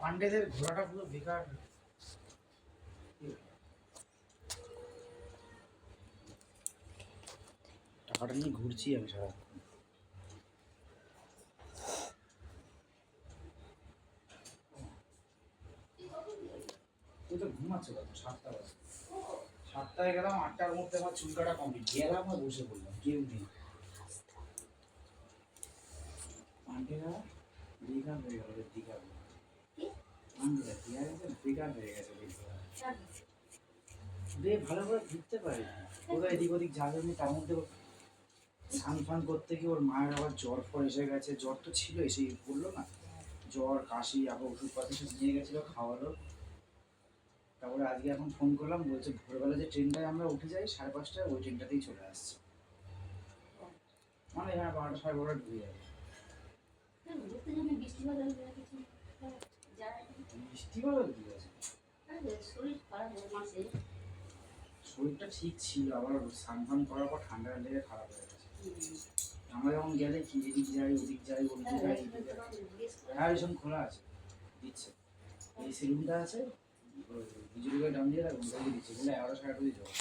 পান্ডেদের ঘোড়াটা পুরো বেকার। টাকাটা নিয়ে ঘুরছি আমি সারা। তুই তো ঘুমাচ্ছ কত? 7টা বাজে। 7টায় গেলাম, 8টার মধ্যে আমার চুল কাটা কমপ্লিট। গেলাম আর বসে পড়লাম, কেউ নেই। পান্ডেরা বেকার হয়ে গেল, দীঘা পান্ডেরা দীঘা গেছে, বেকার হয়ে গেছে। রে ভালো করে ঘুরতে পারে, ওরা এদিক ওদিক যাবে না। তার মধ্যে স্নান ফান করতে গিয়ে ওর মায়ের আবার জ্বর ফর এসে গেছে। জ্বর তো ছিল, এসেই বললো না, জ্বর কাশি, আবার ওষুধপাতি সব নিয়ে গেছিলো, খাওয়ালো। তারপরে আজকে এখন ফোন করলাম, বলছে ভোরবেলা যে ট্রেনটায় আমরা উঠে যাই 5:30টায়, ওই ট্রেনটাতেই চলে আসছে। মানে এখানে 12টা 12:30 ঢুকে যাবে। বৃষ্টি বাদল কি আছে? শরীরটা ঠিক ছিল, আবার স্নান করার পর ঠান্ডা লেগে খারাপ হয়ে গেছে। আমরা যখন গেলে কি এদিক যাই ওদিক যাই ওদিক যাই, হ্যাঁ ভীষণ খোলা আছে, দিচ্ছে। এই সেলুনটা আছে, বিজুলিকে ডান দিয়ে রাখুন, দিচ্ছে বলে 11:30 দিয়ে যাবো।